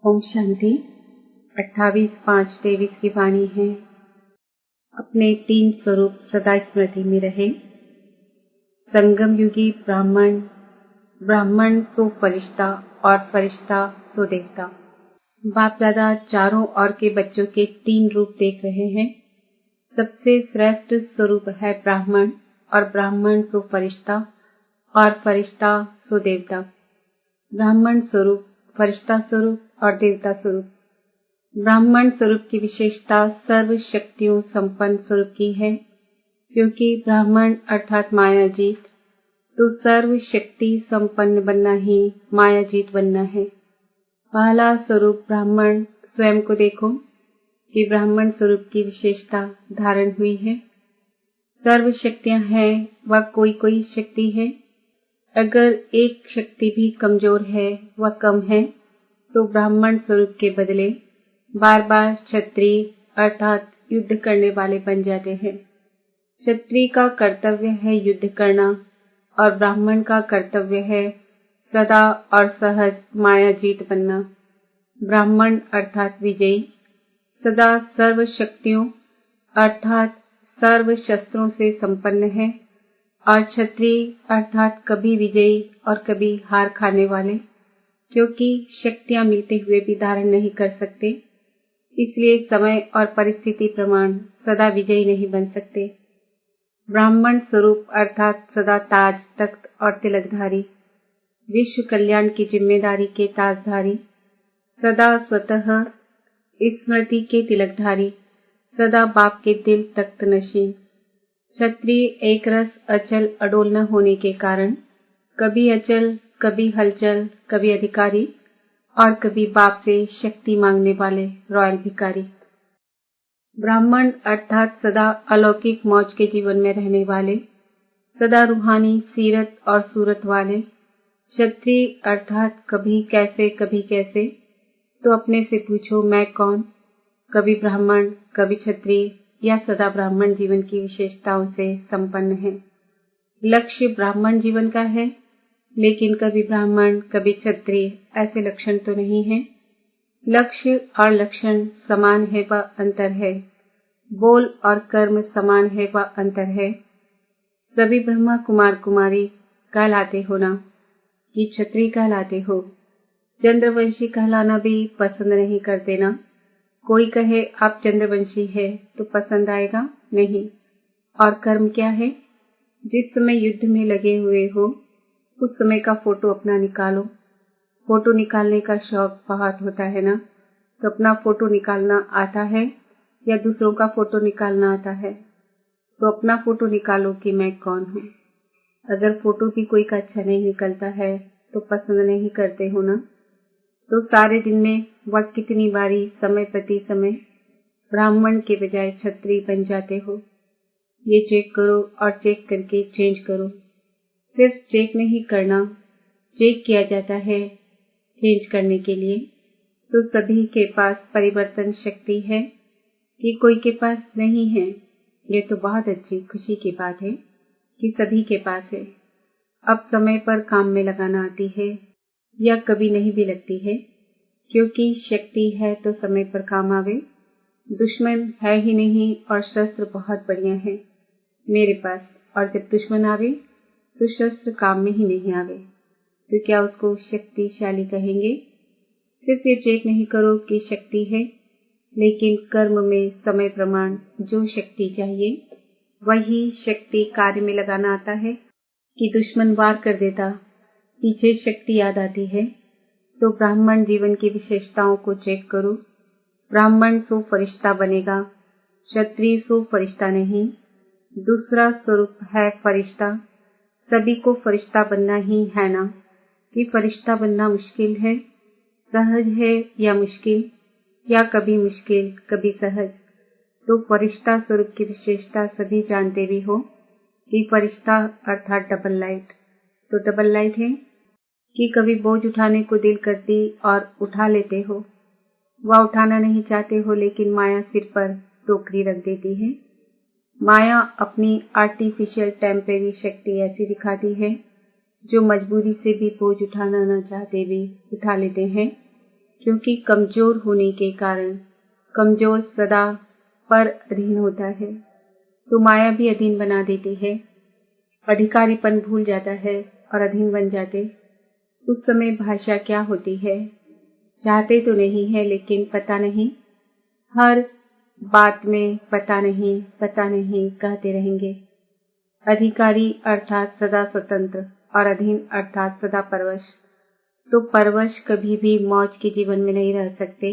ओम शांति 28/5/23 की वाणी है। अपने 3 स्वरूप सदा स्मृति में रहे। संगम युगी ब्राह्मण, ब्राह्मण सो फरिश्ता और फरिश्ता सो देवता। बाप दादा चारों ओर के बच्चों के 3 रूप देख रहे हैं। सबसे श्रेष्ठ स्वरूप है ब्राह्मण और ब्राह्मण सो फरिश्ता और फरिश्ता सो देवता। ब्राह्मण स्वरूप, फरिश्ता स्वरूप और देवता स्वरूप। ब्राह्मण स्वरूप की विशेषता सर्व शक्तियों संपन्न स्वरूप की है, क्योंकि ब्राह्मण अर्थात माया जीत, तो सर्व शक्ति संपन्न बनना ही माया जीत बनना है। पहला स्वरूप ब्राह्मण स्वयं को देखो कि ब्राह्मण स्वरूप की विशेषता धारण हुई है। सर्व शक्तियां हैं, वह कोई शक्ति है। अगर एक शक्ति भी कमजोर है, वह कम है, तो ब्राह्मण स्वरूप के बदले बार बार क्षत्रिय अर्थात युद्ध करने वाले बन जाते हैं। क्षत्रिय का कर्तव्य है युद्ध करना और ब्राह्मण का कर्तव्य है सदा और सहज माया जीत बनना। ब्राह्मण अर्थात विजयी, सदा सर्व शक्तियों अर्थात सर्व शस्त्रों से संपन्न है, और क्षत्रिय अर्थात कभी विजयी और कभी हार खाने वाले, क्योंकि शक्तियां मिलते हुए भी धारण नहीं कर सकते, इसलिए समय और परिस्थिति प्रमाण सदा विजयी नहीं बन सकते। ब्राह्मण स्वरूप अर्थात सदा ताज, तख्त और तिलकधारी, विश्व कल्याण की जिम्मेदारी के ताजधारी, सदा स्वतः स्मृति के तिलकधारी, सदा बाप के दिल तख्त नशीन। क्षत्रिय एक रस अचल अडोल न होने के कारण कभी अचल, कभी हलचल, कभी अधिकारी और कभी बाप से शक्ति मांगने वाले रॉयल भिखारी। ब्राह्मण अर्थात सदा अलौकिक मौज के जीवन में रहने वाले, सदा रूहानी सीरत और सूरत वाले। क्षत्रिय अर्थात कभी कैसे, तो अपने से पूछो मैं कौन, कभी ब्राह्मण, कभी क्षत्रिय या सदा ब्राह्मण जीवन की विशेषताओं से संपन्न है। लक्ष्य ब्राह्मण जीवन का है, लेकिन कभी ब्राह्मण कभी क्षत्रिय ऐसे लक्षण तो नहीं है। लक्ष्य और लक्षण समान है व अंतर है, बोल और कर्म समान है व अंतर है। सभी ब्रह्मा कुमार कुमारी कहलाते हो ना कि क्षत्रिय कहलाते हो। चंद्रवंशी कहलाना भी पसंद नहीं करते ना। कोई कहे आप चंद्रवंशी है तो पसंद आएगा नहीं। और कर्म क्या है? जिस समय युद्ध में लगे हुए हो उस समय का फोटो अपना निकालो। फोटो निकालने का शौक बहुत होता है ना, तो अपना फोटो निकालना आता है या दूसरों का फोटो निकालना आता है? तो अपना फोटो निकालो कि मैं कौन हूँ। अगर फोटो भी कोई का अच्छा नहीं निकलता है तो पसंद नहीं करते हो ना, तो सारे दिन में वह कितनी बारी समय प्रति समय ब्राह्मण के बजाय क्षत्रिय बन जाते हो। ये चेक करो और चेक करके चेंज करो। सिर्फ चेक नहीं करना, चेक किया जाता है चेंज करने के लिए। तो सभी के पास परिवर्तन शक्ति है कि कोई के पास नहीं है, ये तो बहुत अच्छी खुशी की बात है कि सभी के पास है। अब समय पर काम में लगाना आती है या कभी नहीं भी लगती है, क्योंकि शक्ति है तो समय पर काम आवे। दुश्मन है ही नहीं और शस्त्र बहुत बढ़िया है मेरे पास, और जब दुश्मन आवे तो शस्त्र काम में ही नहीं आवे, तो क्या उसको शक्तिशाली कहेंगे? सिर्फ ये चेक नहीं करो कि शक्ति है, लेकिन कर्म में समय प्रमाण जो शक्ति चाहिए वही शक्ति कार्य में लगाना आता है कि दुश्मन वार कर देता, पीछे शक्ति याद आती है। तो ब्राह्मण जीवन की विशेषताओं को चेक करो। ब्राह्मण सो फरिश्ता बनेगा, क्षत्रिय सो फरिश्ता नहीं। दूसरा स्वरूप है फरिश्ता। सभी को फरिश्ता बनना ही है ना, कि फरिश्ता बनना मुश्किल है, सहज है या मुश्किल, या कभी मुश्किल कभी सहज। तो फरिश्ता स्वरूप की विशेषता सभी जानते भी हो कि फरिश्ता अर्थात डबल लाइट। तो डबल लाइट है कि कभी बोझ उठाने को दिल करती और उठा लेते हो, वह उठाना नहीं चाहते हो, लेकिन माया सिर पर टोकरी रख देती है। माया अपनी आर्टिफिशियल टेम्परेरी शक्ति ऐसी दिखाती है जो मजबूरी से भी बोझ उठाना न चाहते भी उठा लेते हैं। क्योंकि कमजोर होने के कारण कमजोर सदा पर अधीन होता है, तो माया भी अधीन बना देती है। अधिकारीपन भूल जाता है और अधीन बन जाते। उस समय भाषा क्या होती है? चाहते तो नहीं है, लेकिन पता नहीं, हर बात में पता नहीं कहते रहेंगे। अधिकारी अर्थात सदा स्वतंत्र और अधीन अर्थात सदा परवश। तो परवश कभी भी मौज के जीवन में नहीं रह सकते।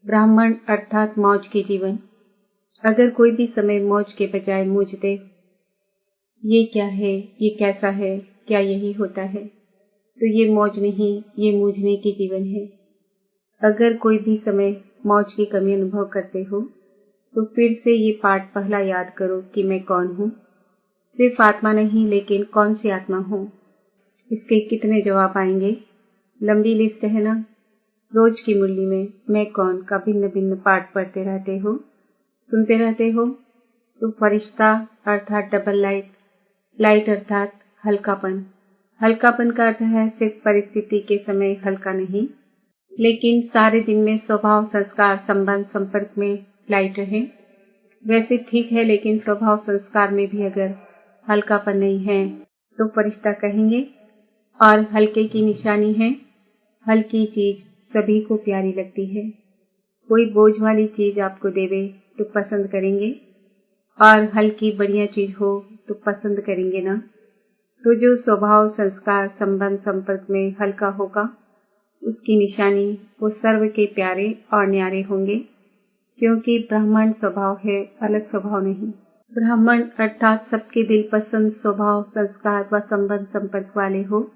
ब्राह्मण अर्थात मौज के जीवन। अगर कोई भी समय मौज के बजाय मूझते, ये क्या है, ये कैसा है, क्या यही होता है, तो ये मौज नहीं, ये मूझने के जीवन है। अगर कोई भी समय मौज की कमी अनुभव करते हो, तो फिर से ये पाठ पहला याद करो कि मैं कौन हूँ। सिर्फ आत्मा नहीं, लेकिन कौन सी आत्मा हूँ? इसके कितने जवाब आएंगे? लंबी लिस्ट है ना। रोज की मुरली में मैं कौन का भिन्न भिन्न पाठ पढ़ते रहते हो, सुनते रहते हो। तो फरिश्ता अर्थात डबल लाइट, लाइट अर्थात हल्कापन। हल्कापन का अर्थ है सिर्फ परिस्थिति के समय हल्का नहीं, लेकिन सारे दिन में स्वभाव, संस्कार, संबंध, संपर्क में लाइट रहे। वैसे ठीक है, लेकिन स्वभाव संस्कार में भी अगर हल्कापन नहीं है तो फरिश्ता कहेंगे। और हल्के की निशानी है, हल्की चीज सभी को प्यारी लगती है। कोई बोझ वाली चीज आपको देवे तो पसंद करेंगे, और हल्की बढ़िया चीज हो तो पसंद करेंगे ना। तो जो स्वभाव, संस्कार, संबंध, संपर्क में हल्का होगा, उसकी निशानी वो सर्व के प्यारे और न्यारे होंगे, क्योंकि ब्राह्मण स्वभाव है, अलग स्वभाव नहीं। ब्राह्मण अर्थात सबके दिल पसंद स्वभाव, संस्कार व संबंध संपर्क वाले हो।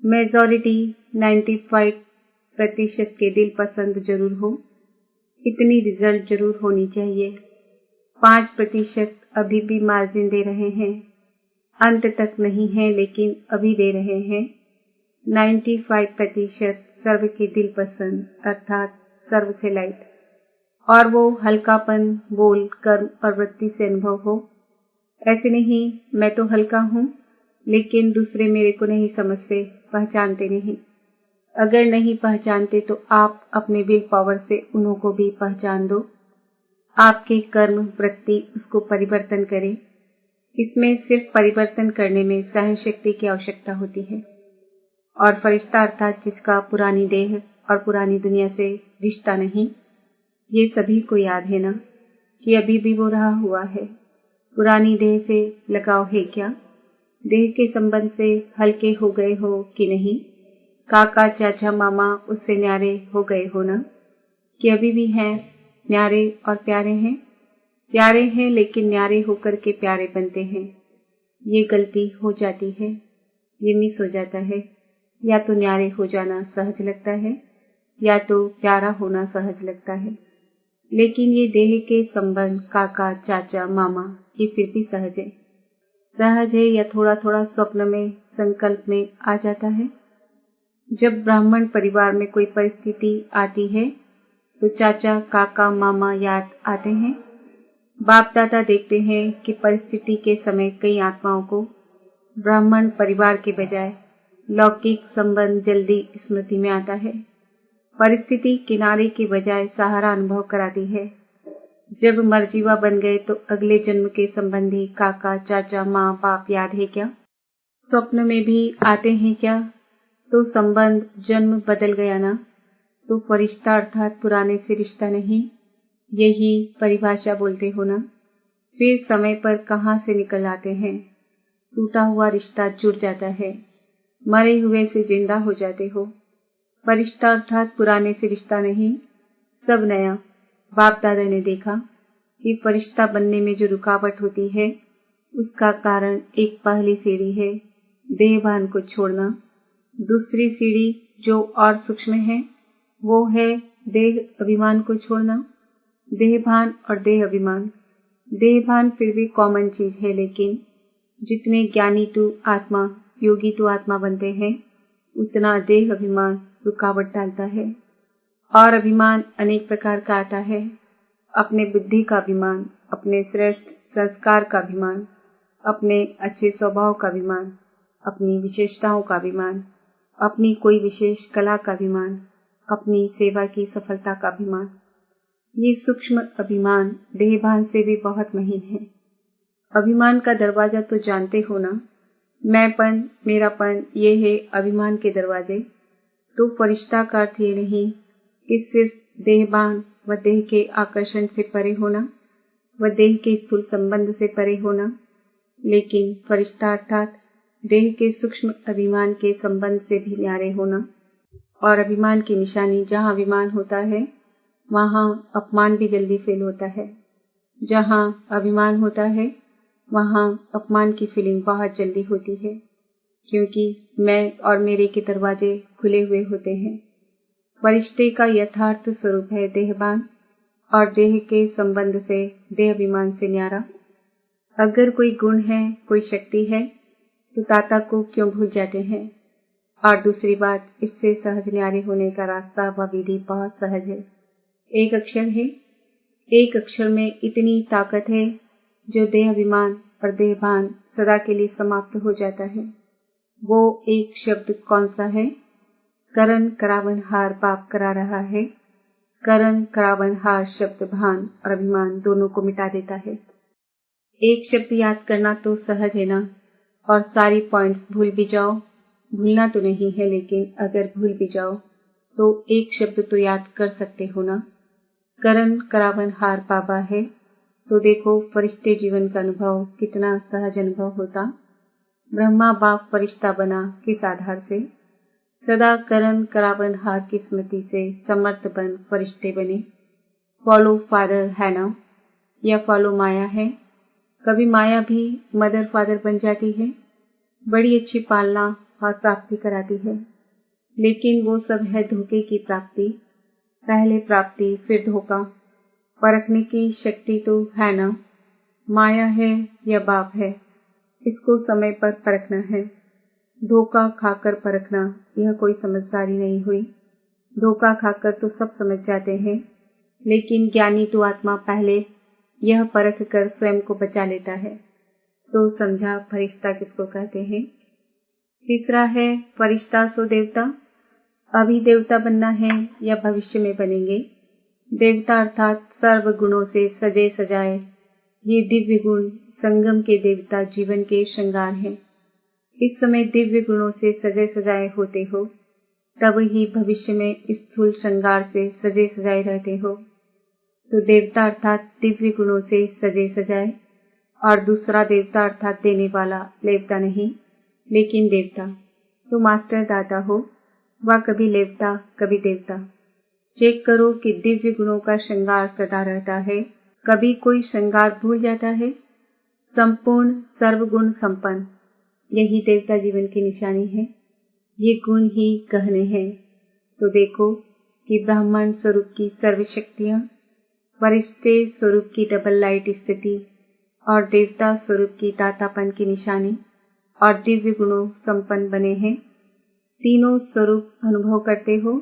मेजॉरिटी 95% के दिल पसंद जरूर हो, इतनी रिजल्ट जरूर होनी चाहिए। 5% अभी भी मार्जिन दे रहे हैं, अंत तक नहीं है, लेकिन अभी दे रहे हैं। 95% सर्व के दिल पसंद अर्थात सर्व से लाइट, और वो हल्कापन बोल, कर्म और वृत्ति से अनुभव हो। ऐसे नहीं मैं तो हल्का हूँ, लेकिन दूसरे मेरे को नहीं समझते, पहचानते नहीं। अगर नहीं पहचानते तो आप अपने विल पावर से उन्हों को भी पहचान दो। आपके कर्म वृत्ति उसको परिवर्तन करे। इसमें सिर्फ परिवर्तन करने में सहन शक्ति की आवश्यकता होती है। और फरिश्ता अर्थात जिसका पुरानी देह और पुरानी दुनिया से रिश्ता नहीं, ये सभी को याद है ना कि अभी भी वो रहा हुआ है। पुरानी देह से लगाव है क्या? देह के संबंध से हल्के हो गए हो कि नहीं? काका, चाचा, मामा उससे न्यारे हो गए हो ना, कि अभी भी हैं न्यारे और प्यारे हैं? प्यारे हैं, लेकिन न्यारे होकर के प्यारे बनते हैं। ये गलती हो जाती है, ये मिस हो जाता है। या तो न्यारे हो जाना सहज लगता है, या तो प्यारा होना सहज लगता है, लेकिन ये देह के संबंध काका, चाचा, मामा ये फिर भी सहज है। सहज है या थोड़ा थोड़ा स्वप्न में, संकल्प में आ जाता है। जब ब्राह्मण परिवार में कोई परिस्थिति आती है तो चाचा, काका, मामा याद आते हैं। बाप दादा देखते हैं कि परिस्थिति के समय कई आत्माओं को ब्राह्मण परिवार के बजाय लौकिक संबंध जल्दी स्मृति में आता है। परिस्थिति किनारे के बजाय सहारा अनुभव कराती है। जब मरजीवा बन गए तो अगले जन्म के संबंधी काका, चाचा, माँ बाप याद है क्या? स्वप्न में भी आते हैं क्या? तो संबंध जन्म बदल गया ना। तो फरिश्ता अर्थात पुराने से रिश्ता नहीं, यही परिभाषा बोलते हो ना। फिर समय पर कहाँ से निकल आते हैं, टूटा हुआ रिश्ता जुड़ जाता है, मरे हुए से जिंदा हो जाते हो। फरिश्ता अर्थात पुराने से रिश्ता नहीं, सब नया। बाप दादा ने देखा कि फरिश्ता बनने में जो रुकावट होती है, उसका कारण एक पहली सीढ़ी है, देहभान को छोड़ना। दूसरी सीढ़ी जो और सूक्ष्म है, वो है देह अभिमान को छोड़ना। देहभान और देह अभिमान। देहभान फिर भी कॉमन चीज है, लेकिन जितने ज्ञानी टू आत्मा, योगी टू आत्मा बनते हैं, उतना देह अभिमान रुकावट डालता है। और अभिमान अनेक प्रकार का आता है। अपने बुद्धि का अभिमान, अपने श्रेष्ठ संस्कार का अभिमान, अपने अच्छे स्वभाव का अभिमान, अपनी विशेषताओं का अभिमान, अपनी कोई विशेष कला का अभिमान, अपनी सेवा की सफलता का अभिमान। ये सूक्ष्म अभिमान देहभान से भी बहुत महीन है। अभिमान का दरवाजा तो जानते हो ना, मैंपन, मेरापन, ये है अभिमान के दरवाजे। तो फरिश्ता का अर्थ ये नहीं कि सिर्फ देहभान व देह के आकर्षण से परे होना व देह के स्थूल संबंध से परे होना, लेकिन फरिश्ता अर्थात देह के सूक्ष्म अभिमान के संबंध से भी न्यारे होना। और अभिमान की निशानी, जहाँ अभिमान होता है वहाँ अपमान भी जल्दी फेल होता है। जहाँ अभिमान होता है वहाँ अपमान की फीलिंग बहुत जल्दी होती है, क्योंकि मैं और मेरे के दरवाजे खुले हुए होते हैं। फरिश्ते का यथार्थ स्वरूप है देहभान और देह के संबंध से देह अभिमान से न्यारा। अगर कोई गुण है, कोई शक्ति है, तो दाता को क्यों भूल जाते हैं। और दूसरी बात, इससे सहज न्यारे होने का रास्ता व विधि बहुत सहज है। एक अक्षर है, एक अक्षर में इतनी ताकत है जो देह अभिमान और देहभान सदा के लिए समाप्त हो जाता है। वो एक शब्द कौन सा है? करण करावन हार पाप करा रहा है। करण करावन हार शब्द भान और अभिमान दोनों को मिटा देता है। एक शब्द याद करना तो सहज है ना, और सारी पॉइंट्स भूल भी जाओ। भूलना तो नहीं है, लेकिन अगर भूल भी जाओ तो एक शब्द तो याद कर सकते हो ना। करण करावन हार पापा है, तो देखो फरिश्ते जीवन का अनुभव कितना सहज अनुभव होता। ब्रह्मा बाप फरिश्ता बना किस आधार से? सदा करण करावन हार की स्मृति से समर्थ बन फरिश्ते बने। फॉलो फादर है ना, या फॉलो माया है? कभी माया भी मदर फादर बन जाती है, बड़ी अच्छी पालना और प्राप्ति कराती है, लेकिन वो सब है धोखे की प्राप्ति। पहले प्राप्ति फिर धोखा। परखने की शक्ति तो है ना, माया है या बाप है, इसको समय पर परखना है। धोखा खाकर परखना, यह कोई समझदारी नहीं हुई। धोखा खाकर तो सब समझ जाते हैं, लेकिन ज्ञानी तो आत्मा पहले यह परख कर स्वयं को बचा लेता है। तो समझा फरिश्ता किसको कहते हैं। तीसरा है फरिश्ता सो देवता। अभी देवता बनना है या भविष्य में बनेंगे। देवता अर्थात सर्व गुणों से सजे सजाए। ये दिव्य गुण संगम के देवता जीवन के श्रृंगार हैं। इस समय दिव्य गुणों से सजे सजाए होते हो, तब ही भविष्य में स्थूल श्रृंगार से सजे सजाए रहते हो। तो देवता अर्थात दिव्य गुणों से सजे सजाए, और दूसरा देवता अर्थात देने वाला, लेवता नहीं लेकिन देवता। तो मास्टर दाता हो, वह कभी लेवता कभी देवता। चेक करो कि दिव्य गुणों का श्रृंगार सदा रहता है, कभी कोई श्रृंगार भूल जाता है। संपूर्ण सर्वगुण संपन्न, यही देवता जीवन की निशानी है। ये गुण ही गहने हैं। तो देखो कि ब्राह्मण स्वरूप की सर्व शक्तियां, फरिश्ते स्वरूप की डबल लाइट स्थिति और देवता स्वरूप की दातापन की निशानी और दिव्य गुणों संपन्न बने हैं। तीनों स्वरूप अनुभव करते हो।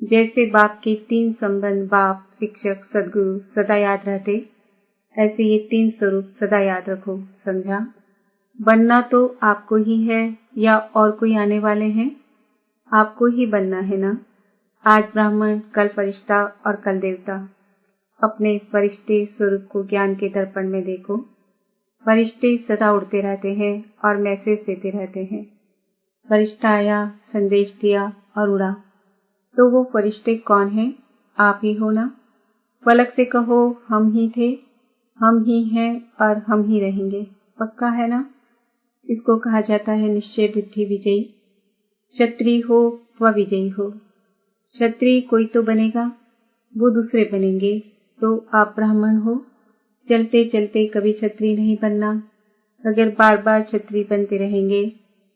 जैसे बाप के तीन संबंध, बाप, शिक्षक, सदगुरु, सदा याद रहते, ऐसे ये तीन स्वरूप सदा याद रखो। समझा? बनना तो आपको ही है या और कोई आने वाले हैं? आपको ही बनना है ना। आज ब्राह्मण, कल फरिश्ता और कल देवता। अपने फरिश्ते स्वरूप को ज्ञान के दर्पण में देखो। फरिश्ते सदा उड़ते रहते हैं और मैसेज देते रहते हैं। फरिश्ता आया, संदेश दिया और उड़ा। तो वो फरिश्ते कौन हैं? आप ही हो ना। पलक से कहो हम ही थे, हम ही हैं और हम ही रहेंगे। पक्का है ना। इसको कहा जाता है निश्चय बुद्धि विजयी। क्षत्रिय हो व विजयी हो। क्षत्रिय कोई तो बनेगा, वो दूसरे बनेंगे। तो आप ब्राह्मण हो, चलते चलते कभी क्षत्रिय नहीं बनना। अगर बार बार क्षत्रिय बनते रहेंगे,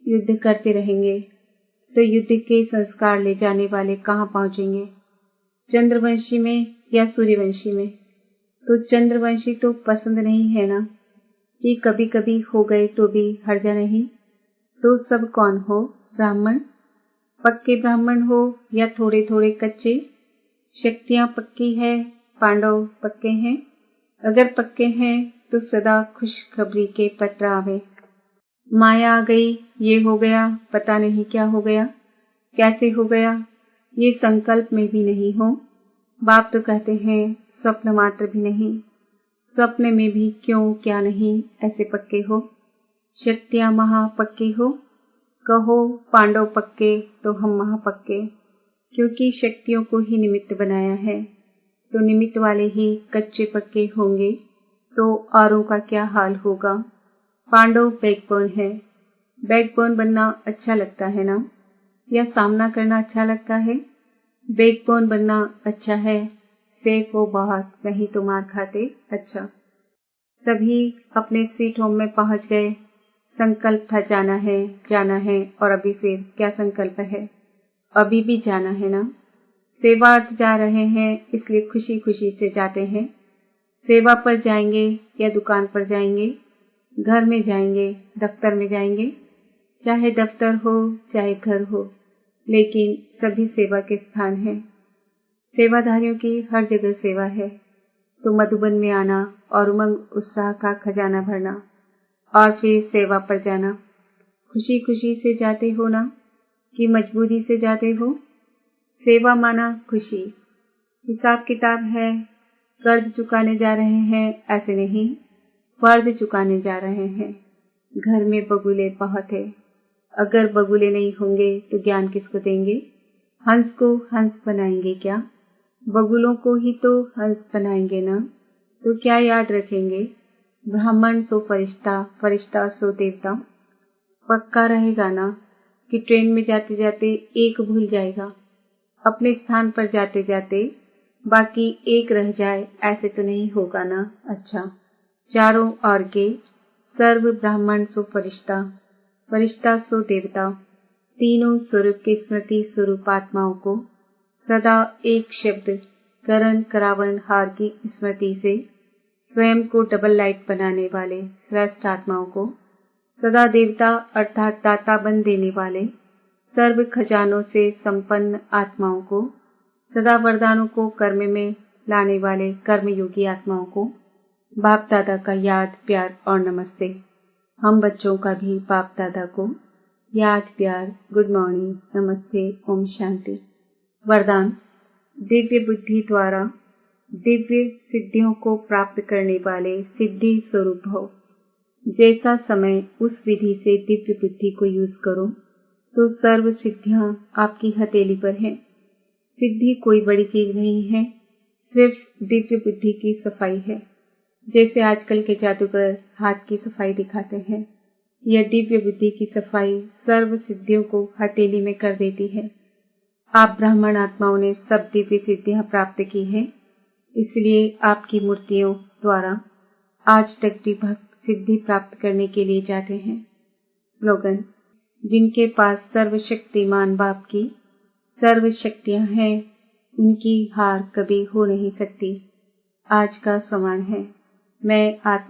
युद्ध करते रहेंगे, तो युद्ध के संस्कार ले जाने वाले कहाँ पहुंचेंगे? चंद्रवंशी में या सूर्यवंशी में? तो चंद्रवंशी तो पसंद नहीं है ना, कि कभी कभी हो गए तो भी हर्जा नहीं। तो सब कौन हो? ब्राह्मण। पक्के ब्राह्मण हो या थोड़े थोड़े कच्चे? शक्तियां पक्की है, पांडव पक्के हैं। अगर पक्के हैं तो सदा खुशखबरी के पत्र आवे। माया आ गई, ये हो गया, पता नहीं क्या हो गया, कैसे हो गया, ये संकल्प में भी नहीं हो। बाप तो कहते हैं स्वप्न मात्र भी नहीं, स्वप्न में भी क्यों क्या नहीं ऐसे पक्के हो। शक्तियां महा पक्की हो, कहो पांडव पक्के तो हम महा पक्के, क्योंकि शक्तियों को ही निमित्त बनाया है, तो निमित्त वाले ही कच्चे पक्के होंगे तो औरों का क्या हाल होगा। पांडव बैकबोन है। बैकबोन बनना अच्छा लगता है ना, या सामना करना अच्छा लगता है। बैकबोन बनना अच्छा है, सेफ हो बहुत, नहीं तो मार खाते। अच्छा, सभी अपने स्वीट होम में पहुंच गए। संकल्प था जाना है, और अभी फिर क्या संकल्प है, अभी भी जाना है ना। सेवार्थ जा रहे हैं, इसलिए खुशी खुशी से जाते हैं। सेवा पर जाएंगे या दुकान पर जाएंगे, घर में जाएंगे, दफ्तर में जाएंगे, चाहे दफ्तर हो चाहे घर हो, लेकिन सभी सेवा के स्थान हैं। सेवाधारियों की हर जगह सेवा है। तो मधुबन में आना और उमंग उत्साह का खजाना भरना और फिर सेवा पर जाना। खुशी खुशी से जाते हो ना, कि मजबूरी से जाते हो। सेवा माना खुशी। हिसाब किताब है, कर्ज चुकाने जा रहे हैं ऐसे नहीं, फर्ज चुकाने जा रहे हैं। घर में बगुले बहुत है, अगर बगुले नहीं होंगे तो ज्ञान किसको देंगे। हंस को हंस बनाएंगे क्या, बगुलों को ही तो हंस बनाएंगे ना, तो क्या याद रखेंगे। ब्राह्मण सो फरिश्ता, फरिश्ता सो देवता। पक्का रहेगा ना कि ट्रेन में जाते जाते एक भूल जाएगा, अपने स्थान पर जाते जाते बाकी एक रह जाए, ऐसे तो नहीं होगा ना। अच्छा, चारों ओर के सर्व ब्राह्मण सो फरिश्ता, फरिश्ता सो देवता, तीनों स्वरूप की स्मृति स्वरूप आत्माओं को सदा एक शब्द करण करावन हार की स्मृति से स्वयं को डबल लाइट बनाने वाले श्रेष्ठ आत्माओं को, सदा देवता अर्थात दाता बन देने वाले सर्व खजानों से संपन्न आत्माओं को, सदा वरदानों को कर्म में लाने वाले कर्मयोगी आत्माओं को बाप दादा का याद प्यार और नमस्ते। हम बच्चों का भी बाप दादा को याद प्यार, गुड मॉर्निंग, नमस्ते, ओम शांति। वरदान, दिव्य बुद्धि द्वारा दिव्य सिद्धियों को प्राप्त करने वाले सिद्धि स्वरूप भव। जैसा समय उस विधि से दिव्य बुद्धि को यूज करो तो सर्व सिद्धियां आपकी हथेली पर हैं। सिद्धि कोई बड़ी चीज नहीं है, सिर्फ दिव्य बुद्धि की सफाई है। जैसे आजकल के जादूगर हाथ की सफाई दिखाते हैं, यह दिव्य बुद्धि की सफाई सर्व सिद्धियों को हथेली में कर देती है। आप ब्राह्मण आत्माओं ने सब दिव्य सिद्धियां प्राप्त की हैं, इसलिए आपकी मूर्तियों द्वारा आज तक भी भक्त सिद्धि प्राप्त करने के लिए जाते हैं। स्लोगन, जिनके पास सर्वशक्तिमान बाप की सर्व शक्तियां हैं, उनकी हार कभी हो नहीं सकती। आज का समान है, मैं आत्मा